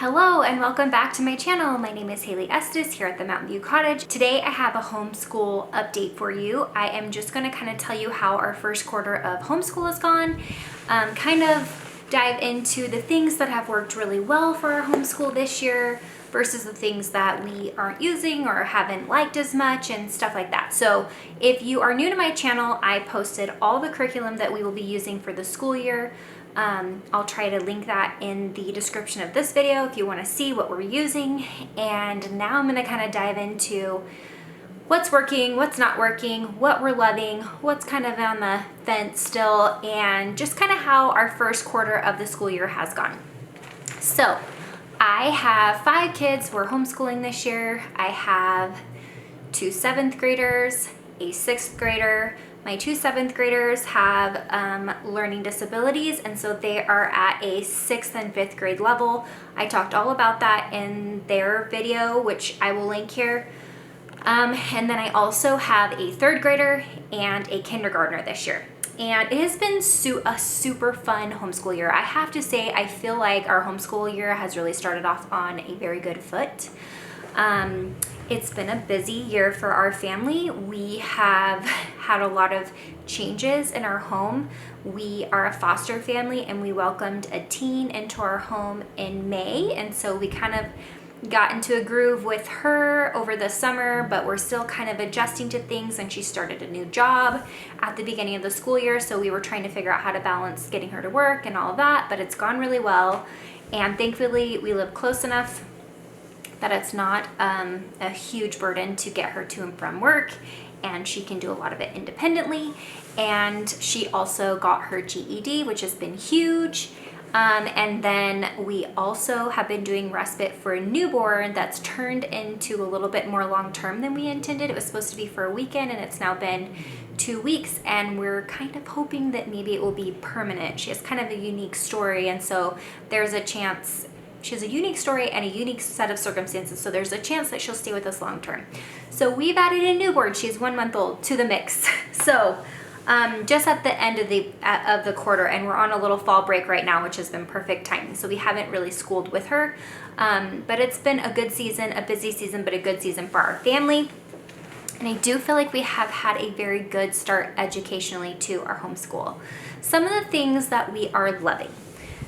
Hello and welcome back to my channel. My name is Haley Estes here at the Mountain View Cottage. Today I have a homeschool update for you. I am just going to kind of tell you how our first quarter of homeschool has gone, kind of dive into the things that have worked really well for our homeschool this year versus the things that we aren't using or haven't liked as much and stuff like that. So if you are new to my channel, I posted all the curriculum that we will be using for the school year. I'll try to link that in the description of this video if you want to see what we're using. And now I'm going to kind of dive into what's working, what's not working, what we're loving, what's kind of on the fence still, and just kind of how our first quarter of the school year has gone. So I have 5 kids. We're homeschooling this year. I have 2 7th graders, a 6th grader. My 2 7th graders have learning disabilities, and so they are at a 6th and 5th grade level. I talked all about that in their video, which I will link here. And then I also have a 3rd grader and a kindergartner this year. And it has been a super fun homeschool year. I have to say, I feel like our homeschool year has really started off on a very good foot. It's been a busy year for our family. We have had a lot of changes in our home. We are a foster family and we welcomed a teen into our home in May. And so we kind of got into a groove with her over the summer, but we're still kind of adjusting to things, and she started a new job at the beginning of the school year. So we were trying to figure out how to balance getting her to work and all of that, but it's gone really well. And thankfully we live close enough that it's not a huge burden to get her to and from work, and she can do a lot of it independently. And she also got her GED, which has been huge. And then we also have been doing respite for a newborn that's turned into a little bit more long-term than we intended. It was supposed to be for a weekend, and it's now been 2 weeks, and we're kind of hoping that maybe it will be permanent. She has kind of a unique story, and so there's a chance. She has a unique story and a unique set of circumstances, so there's a chance that she'll stay with us long term. So we've added a newborn, she's 1 month old, to the mix. So just at the end of the quarter, and we're on a little fall break right now, which has been perfect timing. So we haven't really schooled with her, but it's been a good season, a busy season, but a good season for our family. And I do feel like we have had a very good start educationally to our homeschool. Some of the things that we are loving.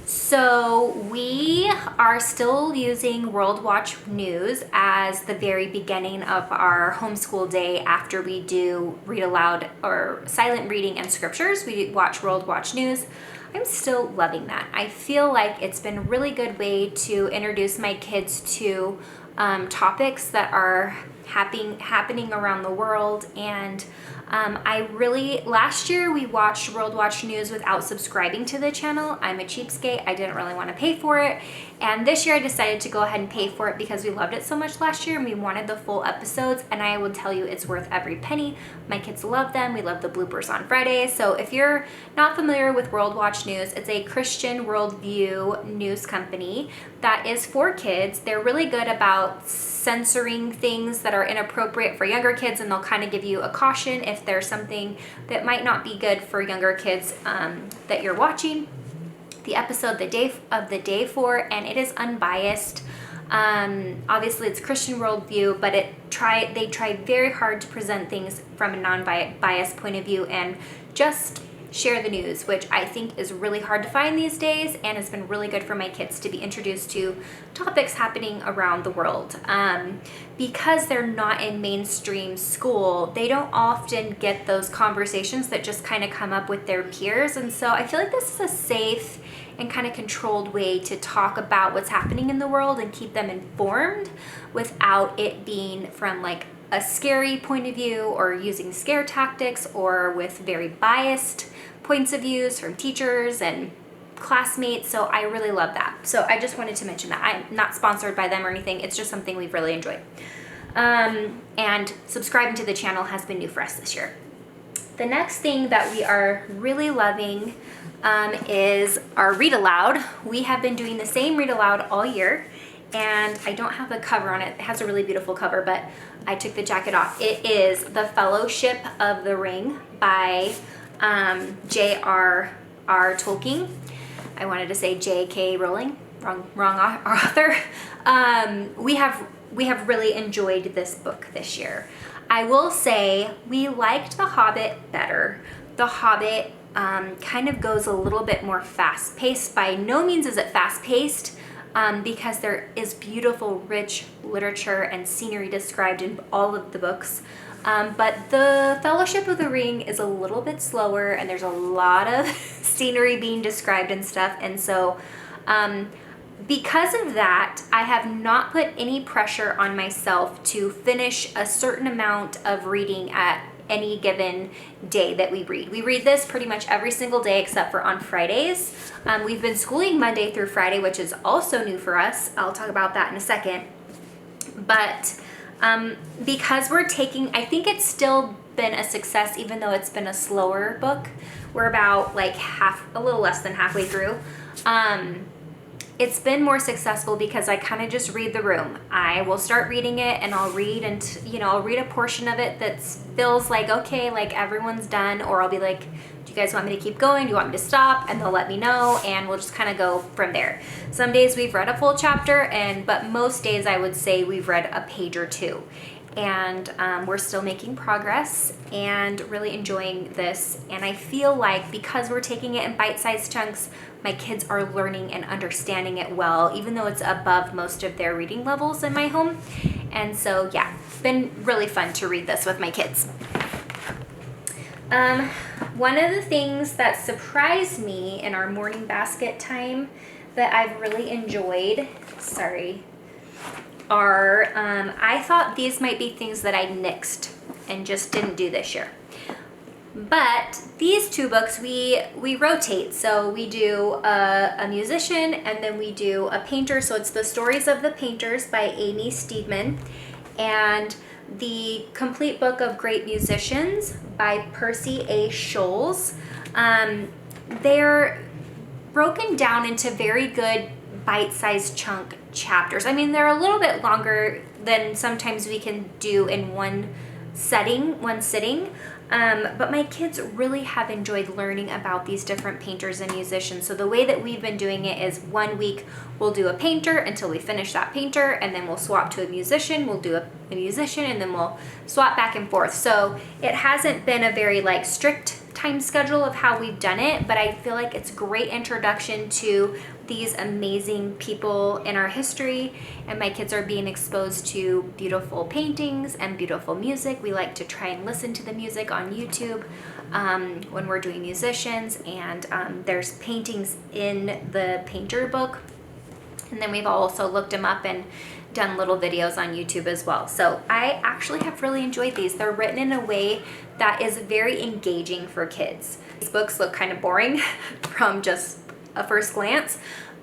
So we are still using World Watch News as the very beginning of our homeschool day. After we do read aloud or silent reading and scriptures, we watch World Watch News. I'm still loving that. I feel like it's been a really good way to introduce my kids to topics that are happening around the world. And last year we watched World Watch News without subscribing to the channel. I'm a cheapskate. I didn't really want to pay for it. And this year I decided to go ahead and pay for it because we loved it so much last year and we wanted the full episodes. And I will tell you, it's worth every penny. My kids love them. We love the bloopers on Friday. So if you're not familiar with World Watch News, it's a Christian worldview news company that is for kids. They're really good about censoring things that are inappropriate for younger kids, and they'll kind of give you a caution if there's something that might not be good for younger kids that you're watching the episode the day for, and it is unbiased. Obviously it's Christian worldview, but they try very hard to present things from a non-biased point of view and just share the news, which I think is really hard to find these days, and it's been really good for my kids to be introduced to topics happening around the world. Because they're not in mainstream school, they don't often get those conversations that just kind of come up with their peers, and so I feel like this is a safe and kind of controlled way to talk about what's happening in the world and keep them informed without it being from like a scary point of view or using scare tactics or with very biased points of views from teachers and classmates. So I really love that. So I just wanted to mention that. I'm not sponsored by them or anything. It's just something we've really enjoyed. And subscribing to the channel has been new for us this year. The next thing that we are really loving is our read aloud. We have been doing the same read aloud all year. And I don't have the cover on it. It has a really beautiful cover, but I took the jacket off. It is The Fellowship of the Ring by J.R.R. Tolkien. I wanted to say J.K. Rowling. wrong author. We have really enjoyed this book this year. I will say we liked The Hobbit better. The Hobbit kind of goes a little bit more fast-paced. By no means is it fast-paced, because there is beautiful, rich literature and scenery described in all of the books. But the Fellowship of the Ring is a little bit slower, and there's a lot of scenery being described and stuff. And so because of that, I have not put any pressure on myself to finish a certain amount of reading at any given day that we read. We read this pretty much every single day except for on Fridays. We've been schooling Monday through Friday, which is also new for us. I'll talk about that in a second. But because we're taking, I think it's still been a success even though it's been a slower book. We're about like a little less than halfway through. It's been more successful because I kind of just read the room. I will start reading it and I'll read I'll read a portion of it that feels like, okay, like everyone's done, or I'll be like, do you guys want me to keep going? Do you want me to stop? And they'll let me know, and we'll just kind of go from there. Some days we've read a full chapter, but most days I would say we've read a page or two. And we're still making progress and really enjoying this. And I feel like because we're taking it in bite-sized chunks, my kids are learning and understanding it well, even though it's above most of their reading levels in my home. And so, yeah, it's been really fun to read this with my kids. One of the things that surprised me in our morning basket time that I've really enjoyed, I thought these might be things that I nixed and just didn't do this year. But these two books, we rotate. So we do a musician and then we do a painter. So it's The Stories of the Painters by Amy Steedman and the Complete Book of Great Musicians by Percy A. Scholes. They're broken down into very good bite-sized chunk chapters. I mean, they're a little bit longer than sometimes we can do in one sitting. But my kids really have enjoyed learning about these different painters and musicians. So the way that we've been doing it is 1 week we'll do a painter until we finish that painter, and then we'll swap to a musician, we'll do a musician, and then we'll swap back and forth. So it hasn't been a very like strict time schedule of how we've done it, but I feel like it's a great introduction to these amazing people in our history, and my kids are being exposed to beautiful paintings and beautiful music. We like to try and listen to the music on YouTube when we're doing musicians, and there's paintings in the painter book, and then we've also looked them up and done little videos on YouTube as well. So I actually have really enjoyed these. They're written in a way that is very engaging for kids. These books look kind of boring from just a first glance,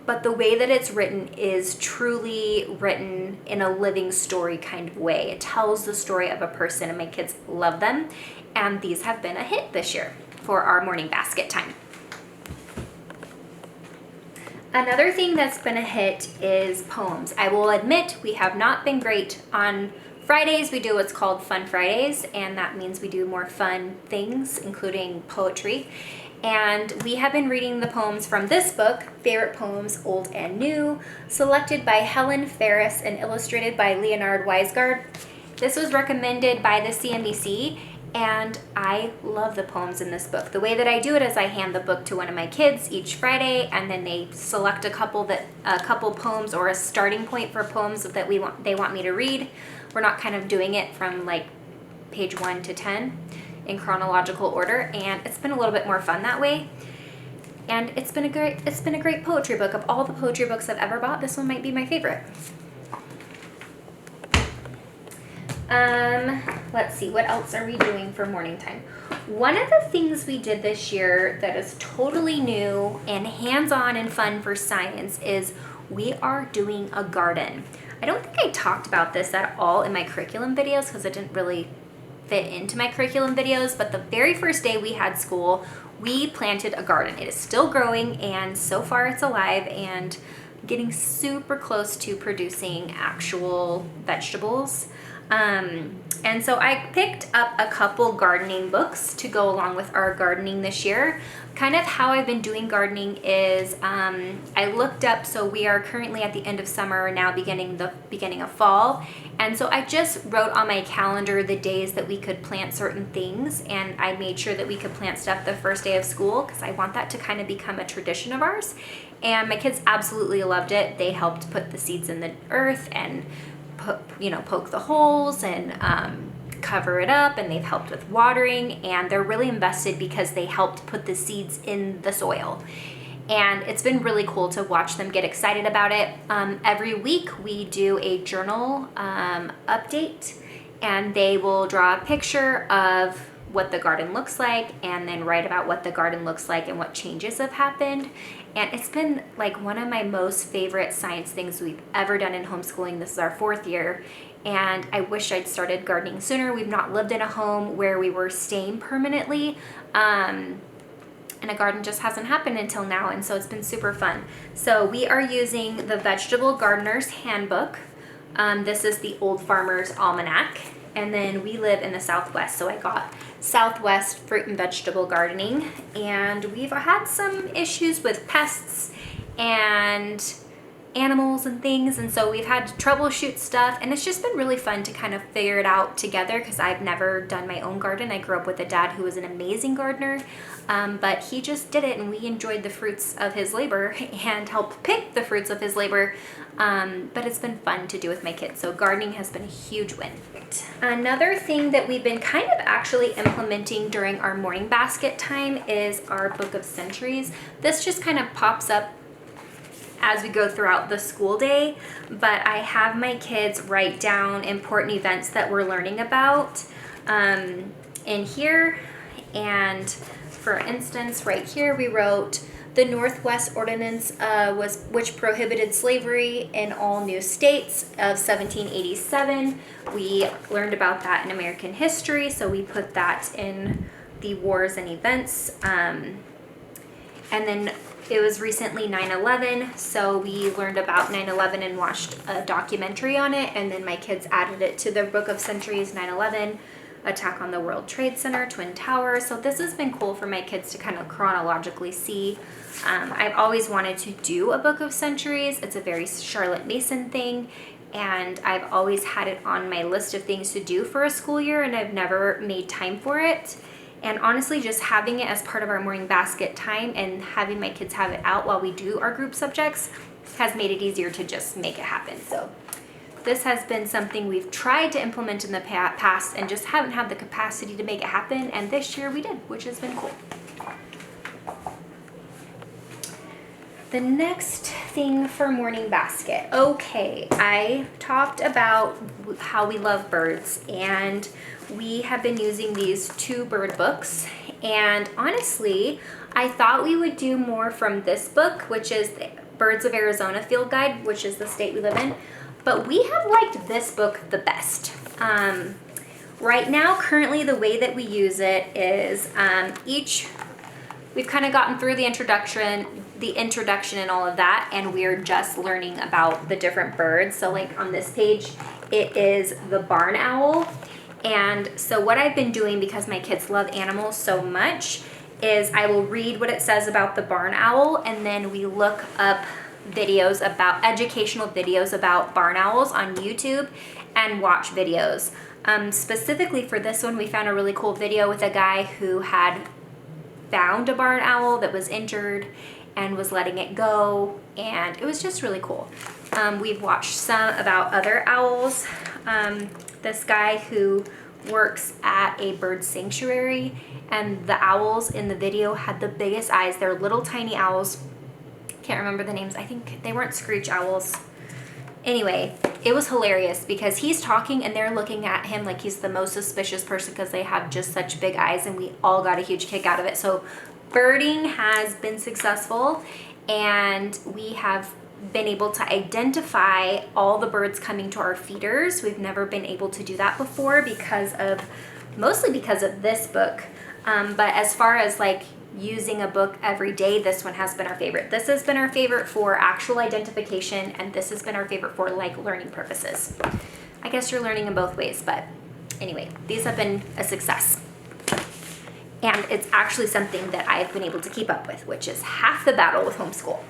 but the way that it's written is truly written in a living story kind of way. It tells the story of a person, and my kids love them, and these have been a hit this year for our morning basket time. Another thing that's been a hit is poems. I will admit we have not been great on Fridays. We do what's called Fun Fridays, and that means we do more fun things, including poetry. And we have been reading the poems from this book, Favorite Poems, Old and New, selected by Helen Ferris and illustrated by Leonard Weisgard. This was recommended by the CMEC, and I love the poems in this book. The way that I do it is I hand the book to one of my kids each Friday, and then they select a couple poems or a starting point for poems that they want me to read. We're not kind of doing it from like page 1 to 10 in chronological order, and it's been a little bit more fun that way. And it's been a great poetry book. Of all the poetry books I've ever bought, this one might be my favorite. Let's see, what else are we doing for morning time? One of the things we did this year that is totally new and hands-on and fun for science is we are doing a garden. I don't think I talked about this at all in my curriculum videos because it didn't really fit into my curriculum videos, but the very first day we had school, we planted a garden. It is still growing, and so far it's alive and getting super close to producing actual vegetables. And so I picked up a couple gardening books to go along with our gardening this year. Kind of how I've been doing gardening is I looked up, so we are currently at the end of summer, now beginning of fall. And so I just wrote on my calendar the days that we could plant certain things, and I made sure that we could plant stuff the first day of school because I want that to kind of become a tradition of ours. And my kids absolutely loved it. They helped put the seeds in the earth and poke the holes and cover it up, and they've helped with watering, and they're really invested because they helped put the seeds in the soil. And it's been really cool to watch them get excited about it. Every week we do a journal update, and they will draw a picture of what the garden looks like and then write about what the garden looks like and what changes have happened. And it's been like one of my most favorite science things we've ever done in homeschooling. This is our 4th year, and I wish I'd started gardening sooner. We've not lived in a home where we were staying permanently, and a garden just hasn't happened until now, and so it's been super fun. So we are using the Vegetable Gardener's Handbook. This is the Old Farmer's Almanac, and then we live in the Southwest, so I got Southwest Fruit and Vegetable Gardening, and we've had some issues with pests and animals and things, and so we've had to troubleshoot stuff, and it's just been really fun to kind of figure it out together because I've never done my own garden. I grew up with a dad who was an amazing gardener, but he just did it, and we enjoyed the fruits of his labor and helped pick the fruits of his labor, but it's been fun to do with my kids, so gardening has been a huge win. Another thing that we've been kind of actually implementing during our morning basket time is our Book of Centuries. This just kind of pops up as we go throughout the school day, but I have my kids write down important events that we're learning about in here. And for instance, right here we wrote the Northwest Ordinance which prohibited slavery in all new states of 1787. We learned about that in American history, so we put that in the wars and events. And then it was recently 9/11, so we learned about 9/11 and watched a documentary on it, and then my kids added it to the Book of Centuries. 9/11, attack on the World Trade Center, Twin Towers. So this has been cool for my kids to kind of chronologically see. I've always wanted to do a Book of Centuries. It's a very Charlotte Mason thing, and I've always had it on my list of things to do for a school year, and I've never made time for it. And honestly, just having it as part of our morning basket time and having my kids have it out while we do our group subjects has made it easier to just make it happen. So this has been something we've tried to implement in the past and just haven't had the capacity to make it happen. And this year we did, which has been cool. The next thing for morning basket. Okay, I talked about how we love birds, and we have been using these 2 bird books, and honestly I thought we would do more from this book, which is the Birds of Arizona Field Guide, which is the state we live in, but we have liked this book the best. Right now, currently the way that we use it is we've kind of gotten through the introduction and all of that, and we're just learning about the different birds. So like on this page, it is the barn owl. And so what I've been doing, because my kids love animals so much, is I will read what it says about the barn owl, and then we look up educational videos about barn owls on YouTube and watch videos. Specifically for this one, we found a really cool video with a guy who had found a barn owl that was injured and was letting it go, and it was just really cool. We've watched some about other owls. This guy who works at a bird sanctuary, and the owls in the video had the biggest eyes. They're little tiny owls. Can't remember the names. I think they weren't screech owls. Anyway, it was hilarious because he's talking and they're looking at him like he's the most suspicious person because they have just such big eyes, and we all got a huge kick out of it. So birding has been successfostful, and we have been able to identify all the birds coming to our feeders. We've never been able to do that before mostly because of this book. But as far as like using a book every day, this one has been our favorite. This has been our favorite for actual identification, and this has been our favorite for like learning purposes. I guess you're learning in both ways, but anyway, these have been a success. And it's actually something that I've been able to keep up with, which is half the battle with homeschool.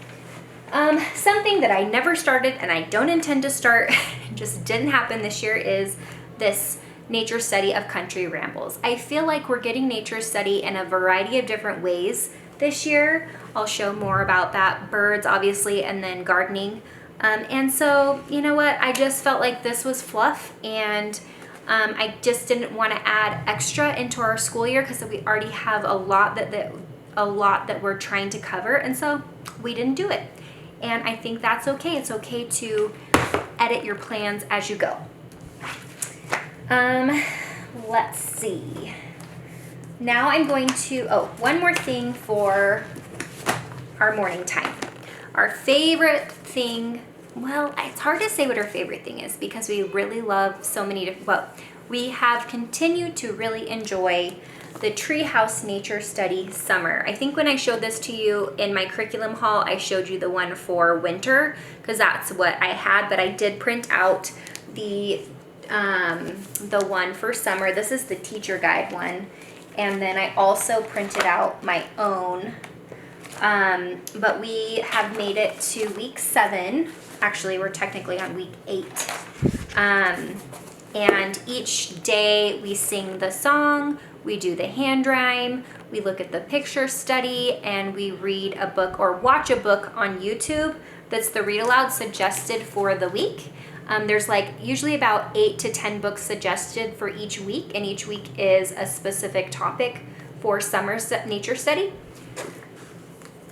Something that I never started and I don't intend to start, just didn't happen this year, is this nature study of country rambles. I feel like we're getting nature study in a variety of different ways this year. I'll show more about that, birds obviously, and then gardening. And so, you know what, I just felt like this was fluff, and I just didn't want to add extra into our school year because we already have a lot that we're trying to cover, and so we didn't do it. And I think that's okay. It's okay to edit your plans as you go. Let's see. Now I'm going to, one more thing for our morning time. Our favorite thing, well, it's hard to say what our favorite thing is because we really love so many, we have continued to really enjoy the Treehouse Nature Study Summer. I think when I showed this to you in my curriculum haul, I showed you the one for winter because that's what I had, but I did print out the one for summer. This is the teacher guide one. And then I also printed out my own, but we have made it to week 7. Actually, we're technically on week 8. And each day we sing the song, we do the hand rhyme, we look at the picture study, and we read a book or watch a book on YouTube that's the read aloud suggested for the week. There's usually about 8 to 10 books suggested for each week, and each week is a specific topic for summer nature study.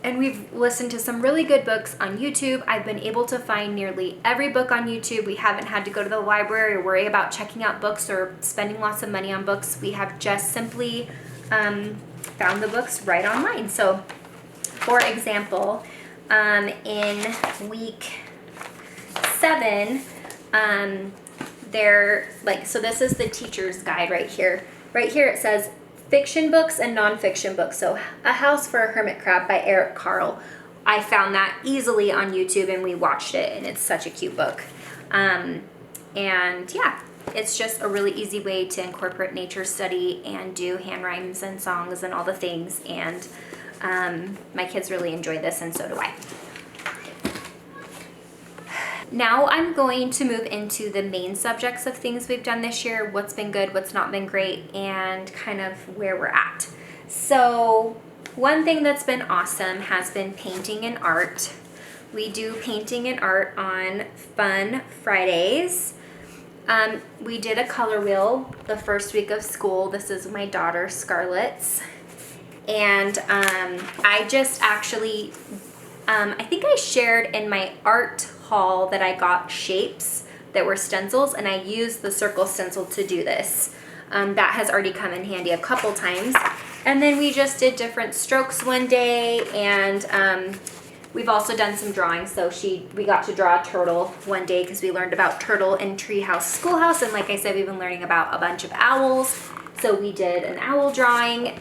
And we've listened to some really good books on YouTube. I've been able to find nearly every book on YouTube. We haven't had to go to the library or worry about checking out books or spending lots of money on books. We have just simply found the books right online. So, for example, in week 7, so this is the teacher's guide right here. Right here it says fiction books and nonfiction books. So A House for a Hermit Crab by Eric Carle. I found that easily on YouTube and we watched it, and it's such a cute book. And yeah, it's just a really easy way to incorporate nature study and do hand rhymes and songs and all the things. And my kids really enjoy this, and so do I. Now I'm going to move into the main subjects of things we've done this year, what's been good, what's not been great, and kind of where we're at. So one thing that's been awesome has been painting and art. We do painting and art on Fun Fridays. We did a color wheel the first week of school. This is my daughter Scarlett's. And I just actually, I think I shared in my art haul that I got shapes that were stencils, and I used the circle stencil to do this. That has already come in handy a couple times. And then we just did different strokes one day, and we've also done some drawing. So we got to draw a turtle one day because we learned about turtle in Treehouse Schoolhouse, and like I said, we've been learning about a bunch of owls. So we did an owl drawing.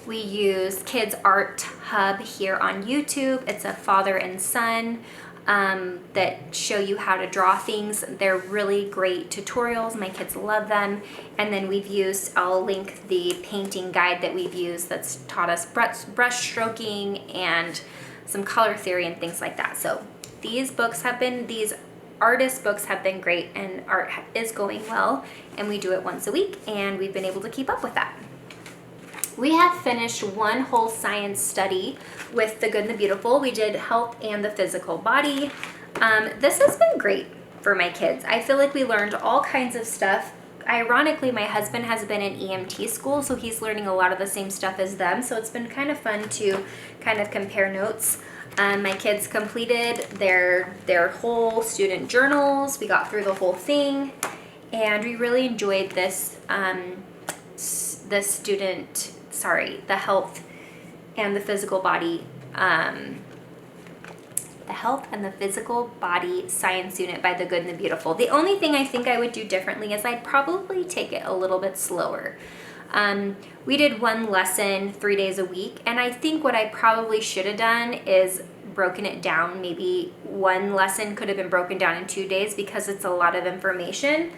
We use Kids Art Hub here on YouTube. It's a father and son that show you how to draw things. They're really great tutorials. My kids love them. And then I'll link the painting guide that we've used that's taught us brush stroking and some color theory and things like that. So these artist books have been great, and art is going well, and we do it once a week, and we've been able to keep up with that. We have finished one whole science study with The Good and the Beautiful. We did health and the physical body. This has been great for my kids. I feel like we learned all kinds of stuff. Ironically, my husband has been in EMT school, so he's learning a lot of the same stuff as them. So it's been kind of fun to kind of compare notes. My kids completed their whole student journals. We got through the whole thing, and we really enjoyed this. The health and the physical body, science unit by The Good and the Beautiful. The only thing I think I would do differently is I'd probably take it a little bit slower. We did one lesson 3 days a week, and I think what I probably should have done is broken it down. Maybe one lesson could have been broken down in 2 days because it's a lot of information.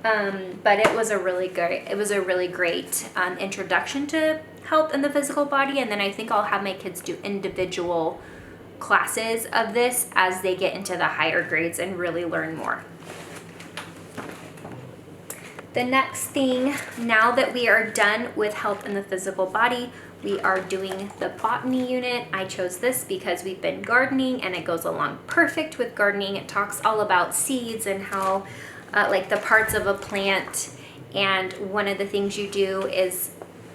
But it was a really great introduction to health and the physical body. And then I think I'll have my kids do individual classes of this as they get into the higher grades and really learn more. The next thing, now that we are done with health in the physical body, we are doing the botany unit. I chose this because we've been gardening and it goes along perfect with gardening. It talks all about seeds and how like the parts of a plant, and one of the things you do is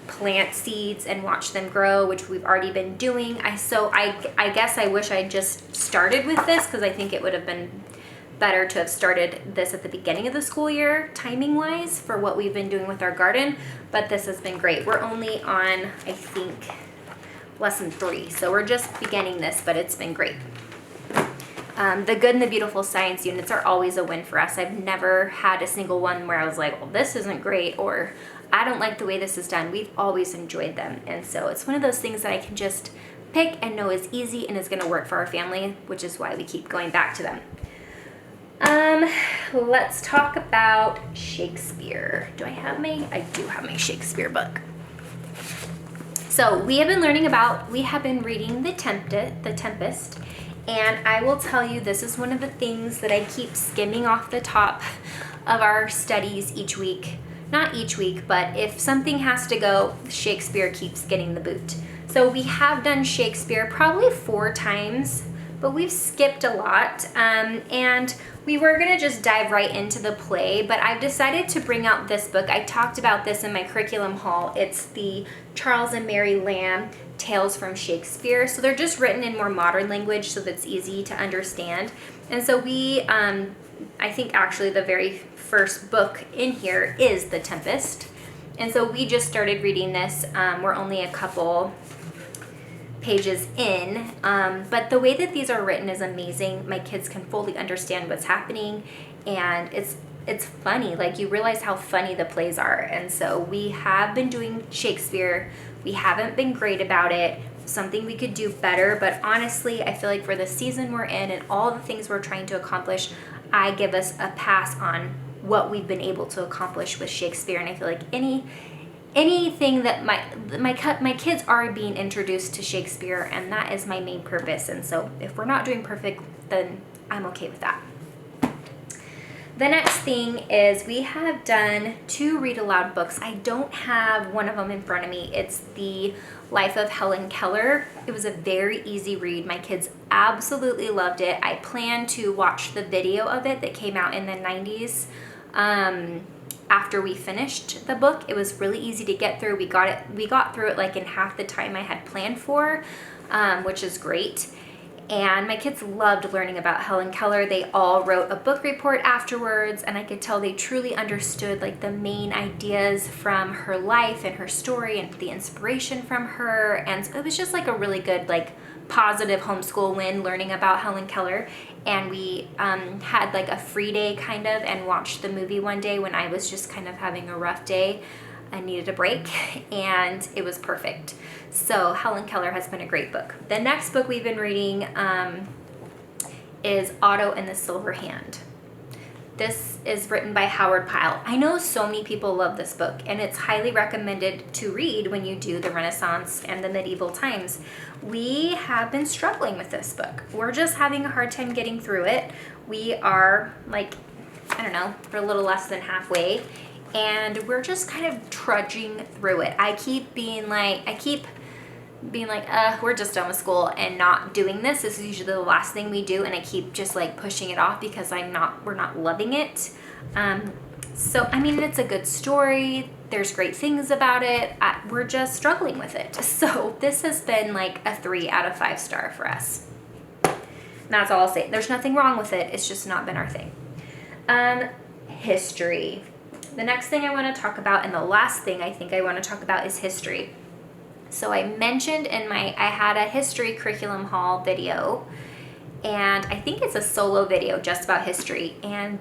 plant seeds and watch them grow, which we've already been doing. I guess I wish I just started with this because I think it would have been better to have started this at the beginning of the school year, timing wise, for what we've been doing with our garden, but this has been great. We're only on, I think, lesson 3, so we're just beginning this, but it's been great. The good and the beautiful science units are always a win for us. I've never had a single one where I was like, well, this isn't great, or I don't like the way this is done. We've always enjoyed them, and so it's one of those things that I can just pick and know is easy and is going to work for our family, which is why we keep going back to them. Let's talk about Shakespeare. I do have my Shakespeare book. So we have been reading The Tempest, and I will tell you, this is one of the things that I keep skimming off the top of our studies each week. Not each week, but if something has to go, Shakespeare keeps getting the boot. So we have done Shakespeare probably 4 times, but we've skipped a lot, and we were gonna just dive right into the play, but I've decided to bring out this book. I talked about this in my curriculum haul. It's the Charles and Mary Lamb Tales from Shakespeare. So they're just written in more modern language so that's easy to understand. And so we, I think actually the very first book in here is The Tempest. And so we just started reading this. We're only a couple pages in, but the way that these are written is amazing. My kids can fully understand what's happening, and it's funny. Like, you realize how funny the plays are. And so we have been doing Shakespeare. We haven't been great about it. Something we could do better, but honestly, I feel like for the season we're in and all the things we're trying to accomplish, I give us a pass on what we've been able to accomplish with Shakespeare. And I feel like anything that my kids are being introduced to Shakespeare, and that is my main purpose. And so if we're not doing perfect, then I'm okay with that. The next thing is we have done 2 read aloud books. I don't have one of them in front of me. It's The Life of Helen Keller. It was a very easy read. My kids absolutely loved it. I plan to watch the video of it that came out in the 90s. After we finished the book, it was really easy to get through. We got through it like in half the time I had planned for, which is great. And my kids loved learning about Helen Keller. They all wrote a book report afterwards, and I could tell they truly understood like the main ideas from her life and her story and the inspiration from her. And so it was just like a really good, like, positive homeschool win learning about Helen Keller. And we had like a free day kind of, and watched the movie one day when I was just kind of having a rough day. I needed a break, and it was perfect. So Helen Keller has been a great book. The next book we've been reading is Otto and the Silver Hand. This is written by Howard Pyle. I know so many people love this book, and it's highly recommended to read when you do the Renaissance and the medieval times. We have been struggling with this book. We're just having a hard time getting through it. We are like, I don't know, we're a little less than halfway, and we're just kind of trudging through it. I keep being like, we're just done with school and not doing this. This is usually the last thing we do, and I keep just like pushing it off because we're not loving it. So, I mean, it's a good story. There's great things about it. We're just struggling with it. So this has been like a 3 out of 5 star for us. That's all I'll say. There's nothing wrong with it. It's just not been our thing. History. The next thing I want to talk about, and the last thing I think I want to talk about, is history. So I mentioned I had a history curriculum haul video, and I think it's a solo video just about history, and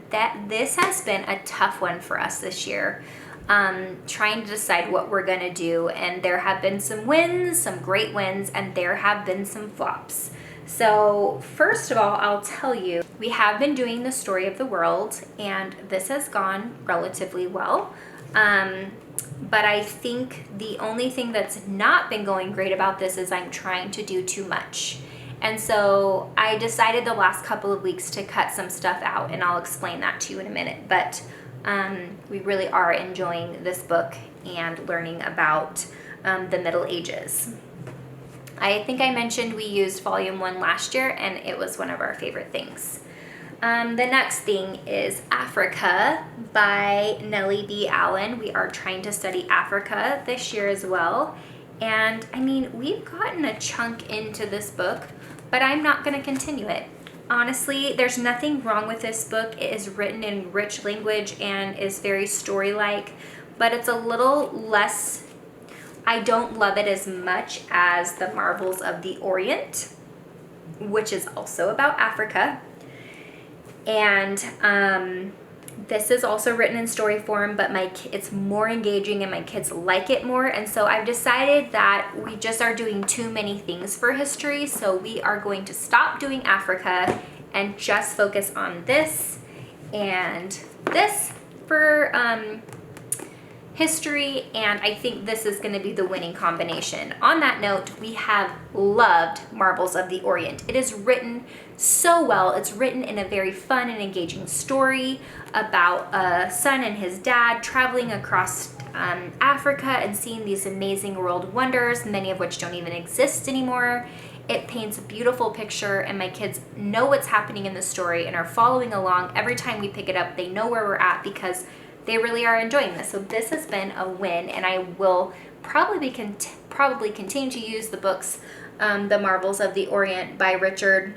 this has been a tough one for us this year, trying to decide what we're going to do. And there have been some wins, some great wins, and there have been some flops. So first of all, I'll tell you, we have been doing the story of the world, and this has gone relatively well. But I think the only thing that's not been going great about this is I'm trying to do too much. And so I decided the last couple of weeks to cut some stuff out, and I'll explain that to you in a minute. But we really are enjoying this book and learning about the Middle Ages. I think I mentioned we used volume 1 last year, and it was one of our favorite things. The next thing is Africa by Nellie B. Allen. We are trying to study Africa this year as well. And I mean, we've gotten a chunk into this book, but I'm not going to continue it. Honestly, there's nothing wrong with this book. It is written in rich language and is very story-like, but it's a little less, I don't love it as much as The Marvels of the Orient, which is also about Africa. And this is also written in story form, but it's more engaging and my kids like it more. And so I've decided that we just are doing too many things for history. So we are going to stop doing Africa and just focus on this and this for history, and I think this is going to be the winning combination. On that note, we have loved Marvels of the Orient. It is written so well. It's written in a very fun and engaging story about a son and his dad traveling across Africa and seeing these amazing world wonders, many of which don't even exist anymore. It paints a beautiful picture, and my kids know what's happening in the story and are following along. Every time we pick it up, they know where we're at because they really are enjoying this. So this has been a win, and I will probably continue to use the books, The Marvels of the Orient by Richard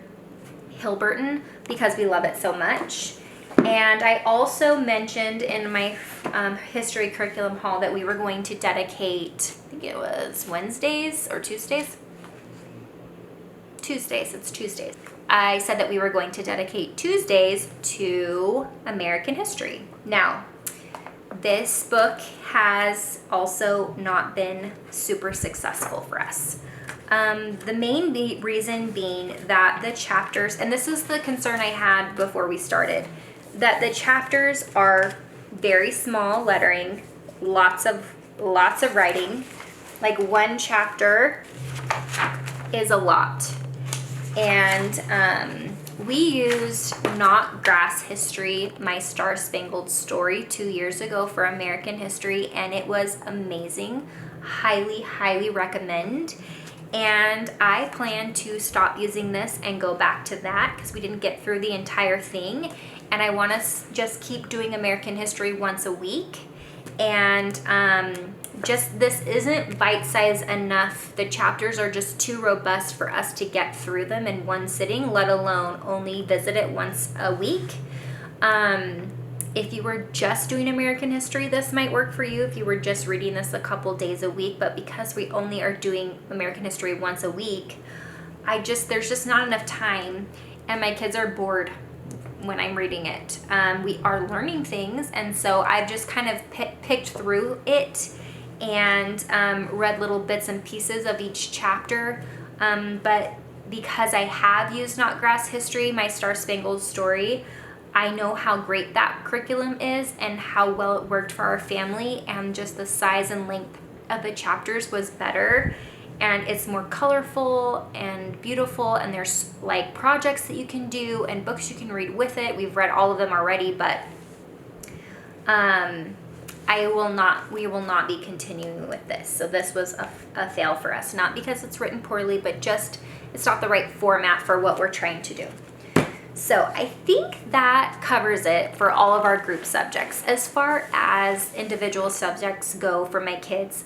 Hilburton, because we love it so much. And I also mentioned in my history curriculum hall that we were going to dedicate, I think it was Wednesdays or Tuesdays. It's Tuesdays. I said that we were going to dedicate Tuesdays to American history. Now, this book has also not been super successful for us. The main reason being that the chapters, and this is the concern I had before we started, that the chapters are very small lettering, lots of writing. Like one chapter is a lot. And we used Not Grass History, My Star-Spangled Story 2 years ago for American history, and it was amazing. Highly, highly recommend. And I plan to stop using this and go back to that because we didn't get through the entire thing. And I want to just keep doing American history once a week. And just this isn't bite-sized enough. The chapters are just too robust for us to get through them in one sitting, let alone only visit it once a week. If you were just doing American history, this might work for you if you were just reading this a couple days a week, but because we only are doing American history once a week, there's just not enough time, and my kids are bored when I'm reading it. We are learning things, and so I've just kind of picked through it and read little bits and pieces of each chapter, but because I have used Not Grass History, My Star-Spangled Story, I know how great that curriculum is and how well it worked for our family, and just the size and length of the chapters was better, and it's more colorful and beautiful, and there's like projects that you can do and books you can read with it. We've read all of them already, but we will not be continuing with this. So this was a fail for us, not because it's written poorly, but just it's not the right format for what we're trying to do. So I think that covers it for all of our group subjects. As far as individual subjects go for my kids,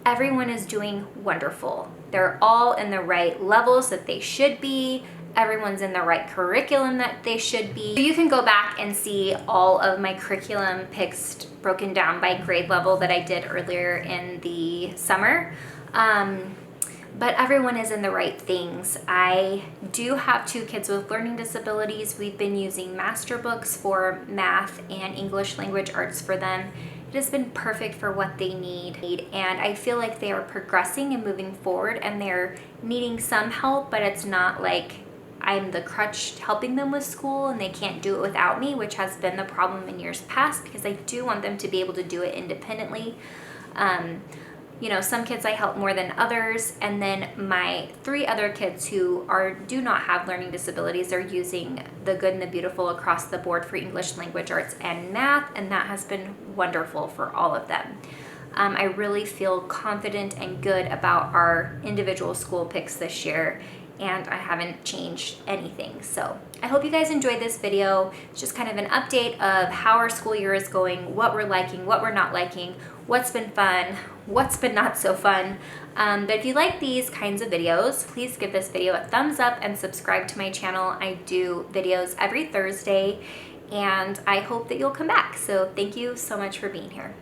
everyone is doing wonderful. They're all in the right levels that they should be. Everyone's in the right curriculum that they should be. So you can go back and see all of my curriculum picks broken down by grade level that I did earlier in the summer. But everyone is in the right things. I do have 2 kids with learning disabilities. We've been using master books for math and English language arts for them. It has been perfect for what they need, and I feel like they are progressing and moving forward, and they're needing some help, but it's not like I'm the crutch helping them with school and they can't do it without me, which has been the problem in years past, because I do want them to be able to do it independently. You know, some kids I help more than others, and then my 3 other kids who do not have learning disabilities are using the Good and the Beautiful across the board for English, language arts, and math, and that has been wonderful for all of them. I really feel confident and good about our individual school picks this year, and I haven't changed anything. So I hope you guys enjoyed this video. It's just kind of an update of how our school year is going, what we're liking, what we're not liking, what's been fun, what's been not so fun. But if you like these kinds of videos, please give this video a thumbs up and subscribe to my channel. I do videos every Thursday, and I hope that you'll come back. So thank you so much for being here.